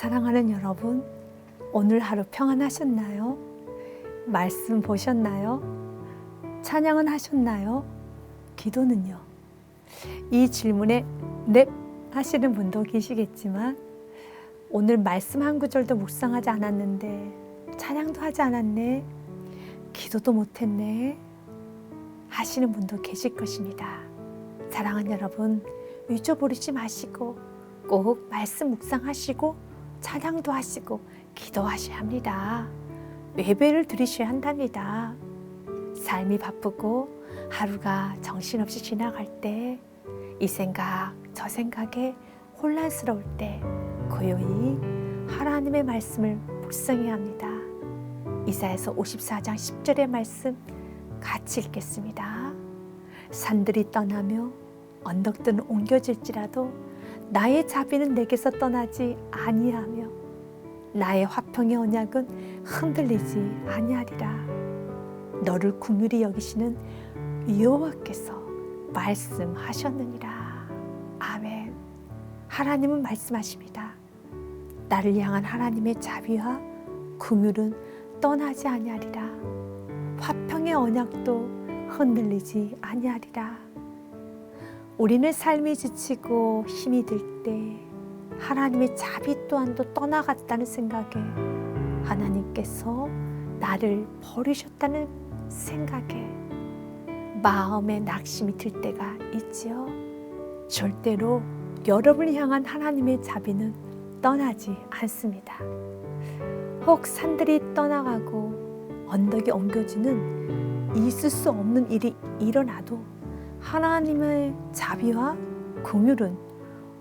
사랑하는 여러분, 오늘 하루 평안하셨나요? 말씀 보셨나요? 찬양은 하셨나요? 기도는요? 이 질문에 넵 하시는 분도 계시겠지만 오늘 말씀 한 구절도 묵상하지 않았는데 찬양도 하지 않았네, 기도도 못했네 하시는 분도 계실 것입니다. 사랑하는 여러분, 잊어버리지 마시고 꼭 말씀 묵상하시고 찬양도 하시고 기도하셔야 합니다. 예배를 드리셔야 한답니다. 삶이 바쁘고 하루가 정신없이 지나갈 때, 이 생각 저 생각에 혼란스러울 때 고요히 하나님의 말씀을 묵상해야 합니다. 이사야서 54장 10절의 말씀 같이 읽겠습니다. 산들이 떠나며 언덕들은 옮겨질지라도 나의 자비는 내게서 떠나지 아니하며 나의 화평의 언약은 흔들리지 아니하리라. 너를 긍휼히 여기시는 여호와께서 말씀하셨느니라. 아멘. 하나님은 말씀하십니다. 나를 향한 하나님의 자비와 긍휼은 떠나지 아니하리라. 화평의 언약도 흔들리지 아니하리라. 우리는 삶이 지치고 힘이 들 때 하나님의 자비 또한도 떠나갔다는 생각에 하나님께서 나를 버리셨다는 생각에 마음에 낙심이 들 때가 있지요. 절대로 여러분을 향한 하나님의 자비는 떠나지 않습니다. 혹 산들이 떠나가고 언덕이 옮겨지는 있을 수 없는 일이 일어나도 하나님의 자비와 긍휼은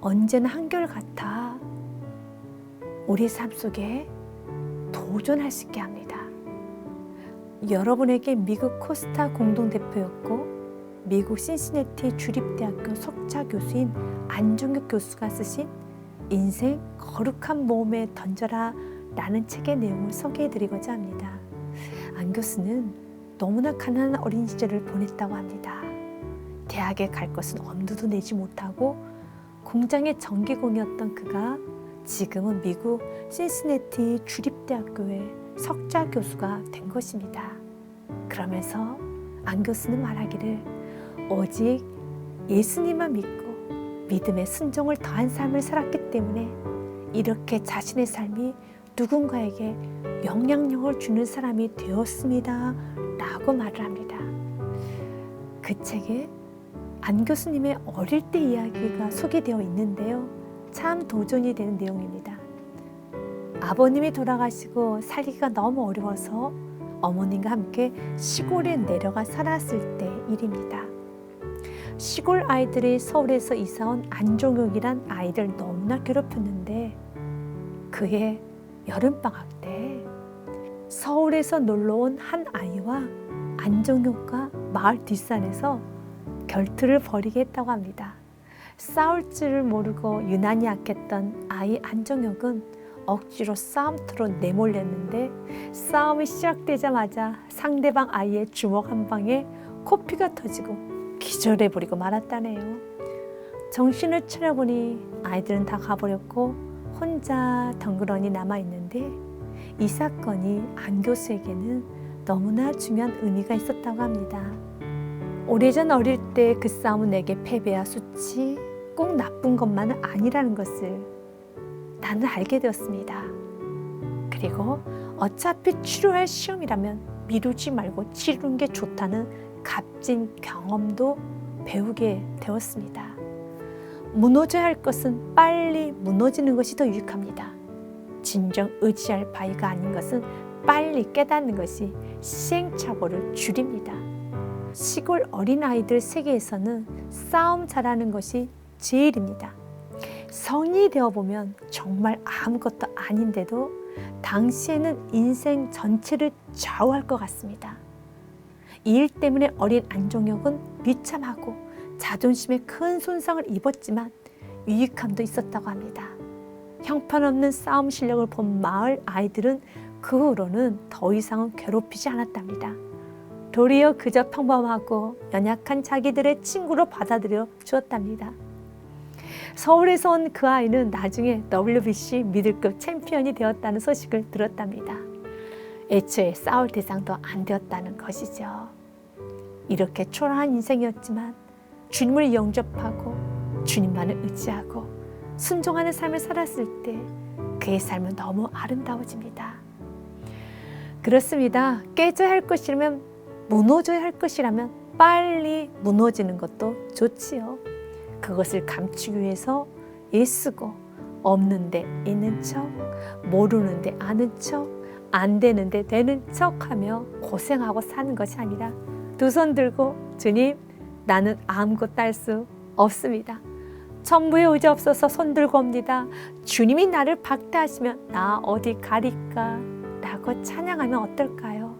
언제나 한결같아 우리 삶 속에 도전할 수 있게 합니다. 여러분에게 미국 코스타 공동대표였고 미국 신시내티 주립대학교 석좌 교수인 안종혁 교수가 쓰신 인생 거룩한 모험에 던져라 라는 책의 내용을 소개해드리고자 합니다. 안 교수는 너무나 가난한 어린 시절을 보냈다고 합니다. 대학에 갈 것은 엄두도 내지 못하고 공장의 전기공이었던 그가 지금은 미국 신시내티 주립대학교의 석좌 교수가 된 것입니다. 그러면서 안 교수는 말하기를 오직 예수님만 믿고 믿음의 순종을 더한 삶을 살았기 때문에 이렇게 자신의 삶이 누군가에게 영향력을 주는 사람이 되었습니다 라고 말을 합니다. 그 책에 안 교수님의 어릴 때 이야기가 소개되어 있는데요. 참 도전이 되는 내용입니다. 아버님이 돌아가시고 살기가 너무 어려워서 어머님과 함께 시골에 내려가 살았을 때 일입니다. 시골 아이들이 서울에서 이사온 안종혁이란 아이를 너무나 괴롭혔는데 그해 여름방학 때 서울에서 놀러온 한 아이와 안종혁과 마을 뒷산에서 결투를 벌이게 했다고 합니다. 싸울 줄을 모르고 유난히 약했던 아이 안종혁은 억지로 싸움터로 내몰렸는데 싸움이 시작되자마자 상대방 아이의 주먹 한 방에 코피가 터지고 기절해버리고 말았다네요. 정신을 차려보니 아이들은 다 가버렸고 혼자 덩그러니 남아있는데 이 사건이 안 교수에게는 너무나 중요한 의미가 있었다고 합니다. 오래전 어릴 때 그 싸움은 내게 패배와 수치, 꼭 나쁜 것만은 아니라는 것을 나는 알게 되었습니다. 그리고 어차피 치료할 시험이라면 미루지 말고 치르는 게 좋다는 값진 경험도 배우게 되었습니다. 무너져야 할 것은 빨리 무너지는 것이 더 유익합니다. 진정 의지할 바위가 아닌 것은 빨리 깨닫는 것이 시행착오를 줄입니다. 시골 어린아이들 세계에서는 싸움 잘하는 것이 제일입니다. 성인이 되어보면 정말 아무것도 아닌데도 당시에는 인생 전체를 좌우할 것 같습니다. 이 일 때문에 어린 안종혁은 비참하고 자존심에 큰 손상을 입었지만 유익함도 있었다고 합니다. 형편없는 싸움 실력을 본 마을 아이들은 그 후로는 더 이상은 괴롭히지 않았답니다. 도리어 그저 평범하고 연약한 자기들의 친구로 받아들여 주었답니다. 서울에서 온 그 아이는 나중에 WBC 미들급 챔피언이 되었다는 소식을 들었답니다. 애초에 싸울 대상도 안 되었다는 것이죠. 이렇게 초라한 인생이었지만 주님을 영접하고 주님만을 의지하고 순종하는 삶을 살았을 때 그의 삶은 너무 아름다워집니다. 그렇습니다. 깨져야 할 것이라면, 무너져야 할 것이라면 빨리 무너지는 것도 좋지요. 그것을 감추기 위해서 애쓰고 없는데 있는 척, 모르는데 아는 척, 안 되는데 되는 척하며 고생하고 사는 것이 아니라 두 손 들고 주님, 나는 아무것도 할 수 없습니다. 천부의 의지 없어서 손 들고 옵니다. 주님이 나를 박대하시면 나 어디 가릴까? 라고 찬양하면 어떨까요?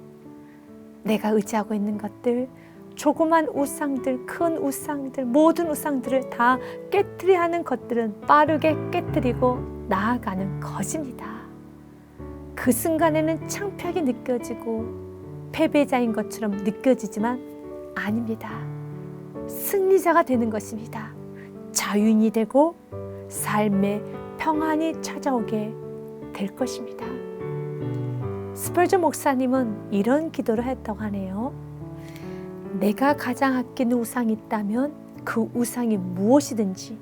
내가 의지하고 있는 것들, 조그만 우상들, 큰 우상들, 모든 우상들을 다 깨트려야 하는 것들은 빠르게 깨트리고 나아가는 것입니다. 그 순간에는 창피하게 느껴지고 패배자인 것처럼 느껴지지만 아닙니다. 승리자가 되는 것입니다. 자유인이 되고 삶의 평안이 찾아오게 될 것입니다. 스펄전 목사님은 이런 기도를 했다고 하네요. 내가 가장 아끼는 우상이 있다면 그 우상이 무엇이든지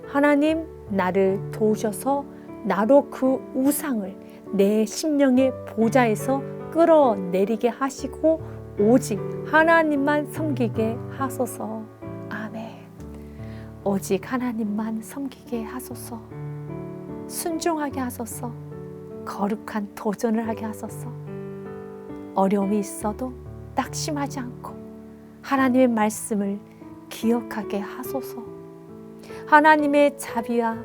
하나님 나를 도우셔서 나로 그 우상을 내 심령의 보좌에서 끌어내리게 하시고 오직 하나님만 섬기게 하소서. 아멘. 오직 하나님만 섬기게 하소서. 순종하게 하소서. 거룩한 도전을 하게 하소서. 어려움이 있어도 낙심하지 않고 하나님의 말씀을 기억하게 하소서. 하나님의 자비와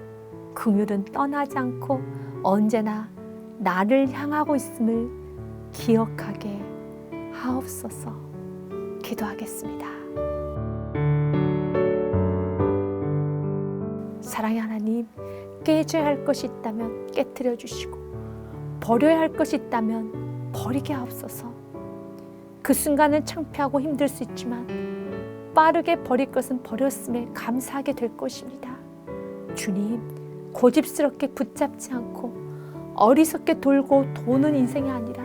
긍휼은 떠나지 않고 언제나 나를 향하고 있음을 기억하게 하옵소서. 기도하겠습니다. 사랑의 하나님, 깨져야 할 것이 있다면 깨트려 주시고 버려야 할 것이 있다면 버리게 하옵소서. 그 순간은 창피하고 힘들 수 있지만 빠르게 버릴 것은 버렸음에 감사하게 될 것입니다. 주님, 고집스럽게 붙잡지 않고 어리석게 돌고 도는 인생이 아니라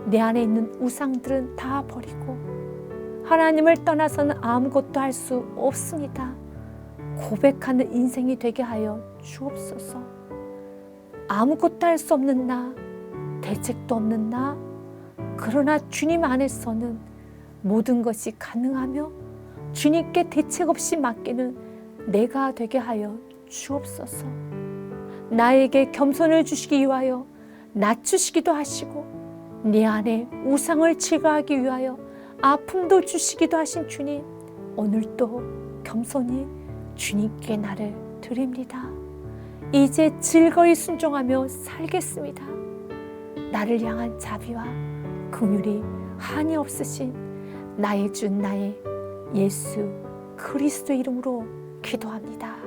내 안에 있는 우상들은 다 버리고 하나님을 떠나서는 아무것도 할 수 없습니다. 고백하는 인생이 되게 하여 주옵소서. 아무것도 할 수 없는 나, 대책도 없는 나, 그러나 주님 안에서는 모든 것이 가능하며 주님께 대책 없이 맡기는 내가 되게 하여 주옵소서. 나에게 겸손을 주시기 위하여 낮추시기도 하시고 내 안에 우상을 제거하기 위하여 아픔도 주시기도 하신 주님, 오늘도 겸손히 주님께 나를 드립니다. 이제 즐거이 순종하며 살겠습니다. 나를 향한 자비와 긍휼이 한이 없으신 나의 주 나의 예수 그리스도 이름으로 기도합니다.